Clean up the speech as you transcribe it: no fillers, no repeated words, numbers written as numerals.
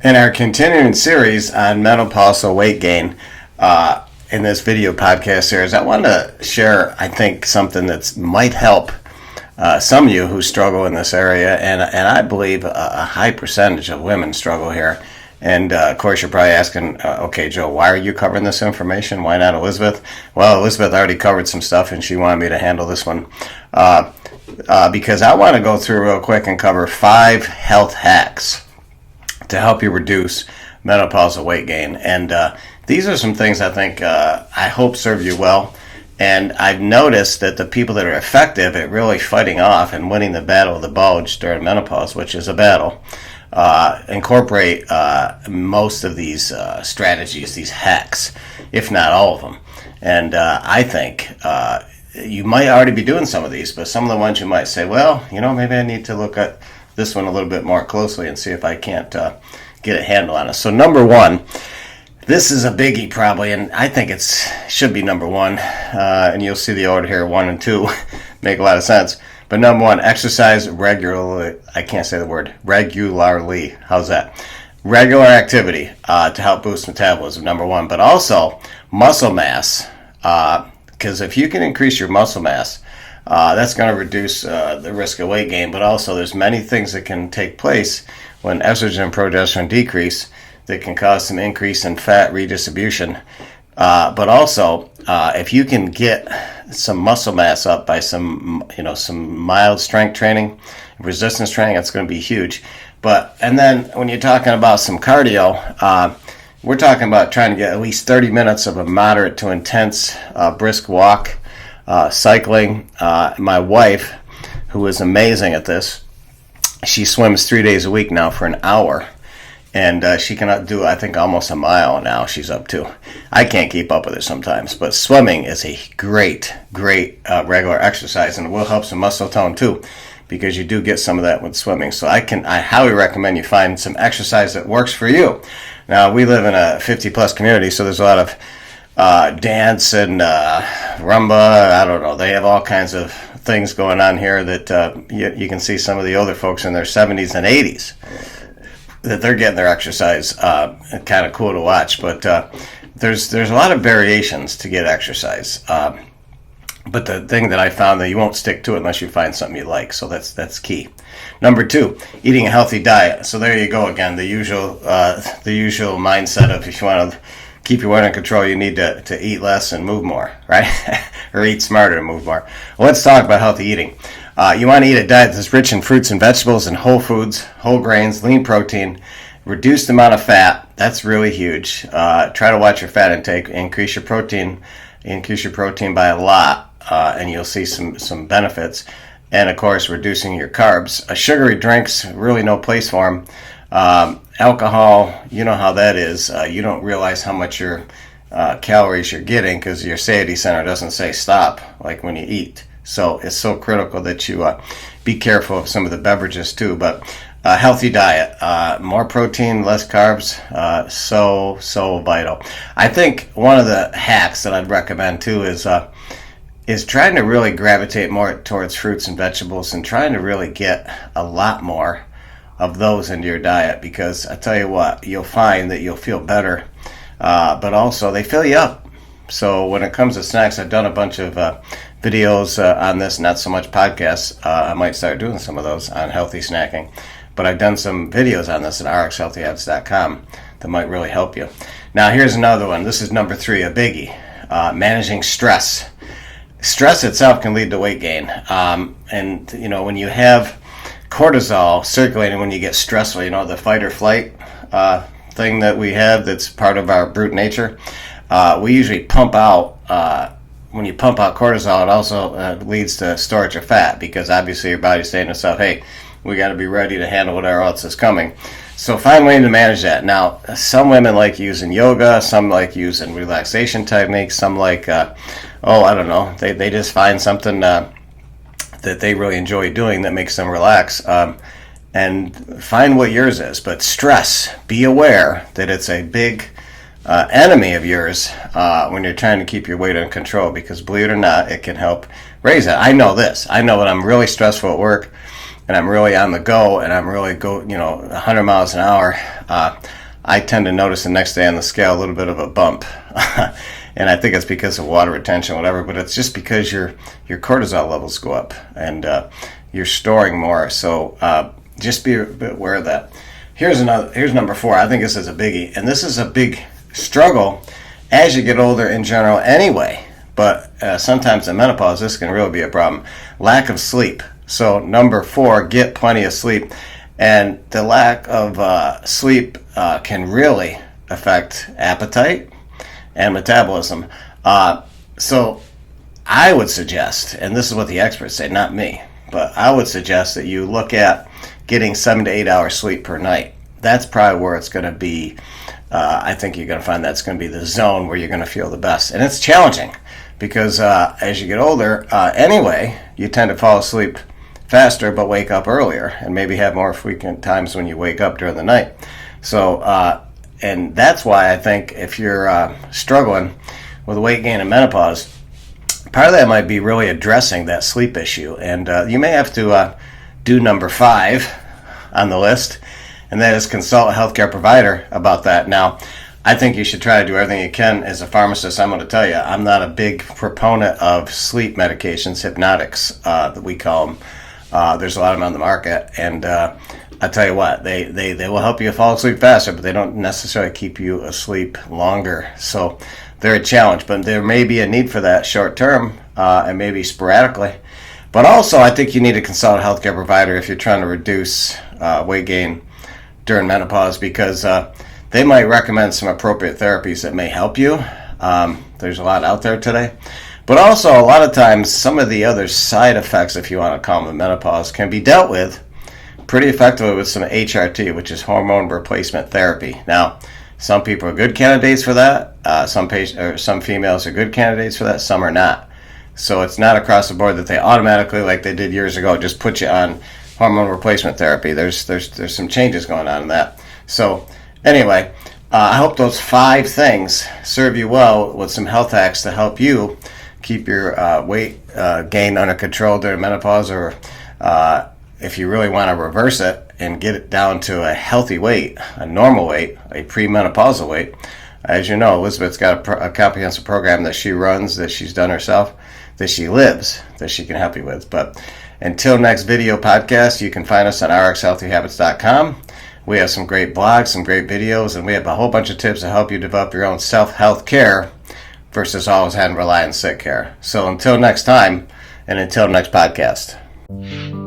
In our continuing series on menopausal weight gain, in this video podcast series, I want to share, I think, something that might help some of you who struggle in this area, and I believe a high percentage of women struggle here. And of course, you're probably asking, okay, Joe, why are you covering this information? Why not Elizabeth? Well, Elizabeth already covered some stuff, and she wanted me to handle this one because I want to go through real quick and cover 5 health hacks to help you reduce menopausal weight gain. And these are some things I think I hope serve you well. And I've noticed that the people that are effective at really fighting off and winning the battle of the bulge during menopause, which is a battle, incorporate most of these strategies, these hacks, if not all of them. And I think you might already be doing some of these, but some of the ones you might say, well, maybe I need to look at this one a little bit more closely and see if I can't get a handle on it. So number one, this is a biggie probably, and I think it should be number one, and you'll see the order here, 1 and 2 make a lot of sense. But number one, exercise regularly. I can't say the word, regularly. How's that? Regular activity to help boost metabolism, number one. But also muscle mass, because if you can increase your muscle mass, that's going to reduce the risk of weight gain, but also there's many things that can take place when estrogen and progesterone decrease that can cause some increase in fat redistribution. But also, if you can get some muscle mass up by some mild strength training, resistance training, that's going to be huge. And then when you're talking about some cardio, we're talking about trying to get at least 30 minutes of a moderate to intense brisk walk. Cycling. My wife, who is amazing at this, she swims 3 days a week now for an hour, and she can do, I think, almost a mile now. She's up to. I can't keep up with her sometimes, but swimming is a great regular exercise, and it will help some muscle tone too, because you do get some of that with swimming. So I highly recommend you find some exercise that works for you. Now, we live in a 50-plus community, so there's a lot of dance and rumba. I don't know. They have all kinds of things going on here that you can see some of the older folks in their 70s and 80s that they're getting their exercise. Kind of cool to watch. But there's a lot of variations to get exercise. But the thing that I found that you won't stick to it unless you find something you like. So that's key. Number 2, eating a healthy diet. So there you go again. The usual mindset of if you want to keep your weight under control, you need to eat less and move more, right? Or eat smarter and move more. Well, let's talk about healthy eating. You want to eat a diet that's rich in fruits and vegetables and whole foods, whole grains, lean protein, reduced amount of fat. That's really huge. Try to watch your fat intake. Increase your protein by a lot, and you'll see some benefits. And of course, reducing your carbs. Sugary drinks, really no place for them. Alcohol, you know how that is. You don't realize how much your calories you're getting because your satiety center doesn't say stop like when you eat. So it's so critical that you be careful of some of the beverages too. But healthy diet, more protein, less carbs, so vital. I think one of the hacks that I'd recommend too is trying to really gravitate more towards fruits and vegetables and trying to really get a lot more of those into your diet, because I tell you what, you'll find that you'll feel better, but also they fill you up. So when it comes to snacks, I've done a bunch of videos on this, not so much podcasts. I might start doing some of those on healthy snacking, but I've done some videos on this at RxHealthyHabits.com that might really help you. Now here's another one. This is number 3, a biggie, managing stress. Stress itself can lead to weight gain, and when you have cortisol circulating when you get stressful, the fight or flight thing that we have that's part of our brute nature, we usually pump out, when you pump out cortisol, it also leads to storage of fat, because obviously your body's saying to itself, hey, we got to be ready to handle whatever else is coming. So find a way to manage that. Now, some women like using yoga, some like using relaxation techniques, some like, I don't know, they just find something that they really enjoy doing that makes them relax, and find what yours is. But stress, be aware that it's a big enemy of yours when you're trying to keep your weight under control, because believe it or not, it can help raise it. I know this. I know when I'm really stressful at work, and I'm really on the go, and I'm really 100 miles an hour, I tend to notice the next day on the scale a little bit of a bump. And I think it's because of water retention, whatever, but it's just because your cortisol levels go up, and you're storing more. So just be a bit aware of that. Here's number 4. I think this is a biggie, and this is a big struggle as you get older in general anyway, but sometimes in menopause this can really be a problem. Lack of sleep. So number 4, get plenty of sleep. And the lack of sleep can really affect appetite and metabolism. So I would suggest, and this is what the experts say, not me, but I would suggest that you look at getting 7 to 8 hours sleep per night. That's probably where it's going to be. I think you're going to find that's going to be the zone where you're going to feel the best. And it's challenging because as you get older, anyway, you tend to fall asleep faster but wake up earlier, and maybe have more frequent times when you wake up during the night. So and that's why I think if you're struggling with weight gain and menopause, part of that might be really addressing that sleep issue. And you may have to do number 5 on the list, and that is consult a healthcare provider about that. Now, I think you should try to do everything you can. As a pharmacist, I'm going to tell you, I'm not a big proponent of sleep medications, hypnotics, that we call them. There's a lot of them on the market, and I tell you what, they will help you fall asleep faster, but they don't necessarily keep you asleep longer. So they're a challenge, but there may be a need for that short term and maybe sporadically. But also, I think you need to consult a healthcare provider if you're trying to reduce weight gain during menopause, because they might recommend some appropriate therapies that may help you. There's a lot out there today. But also, a lot of times, some of the other side effects, if you want to call them, of menopause, can be dealt with pretty effectively with some HRT, which is hormone replacement therapy. Now, some people are good candidates for that. Some females are good candidates for that. Some are not. So it's not across the board that they automatically, like they did years ago, just put you on hormone replacement therapy. There's some changes going on in that. So anyway, I hope those 5 things serve you well with some health hacks to help you keep your weight gain under control during menopause, or if you really want to reverse it and get it down to a healthy weight, a normal weight, a premenopausal weight. As you know, Elizabeth's got a comprehensive program that she runs, that she's done herself, that she lives, that she can help you with. But until next video podcast, you can find us on RxHealthyHabits.com. We have some great blogs, some great videos, and we have a whole bunch of tips to help you develop your own self-health care versus always having to rely on sick care. So until next time, and until next podcast.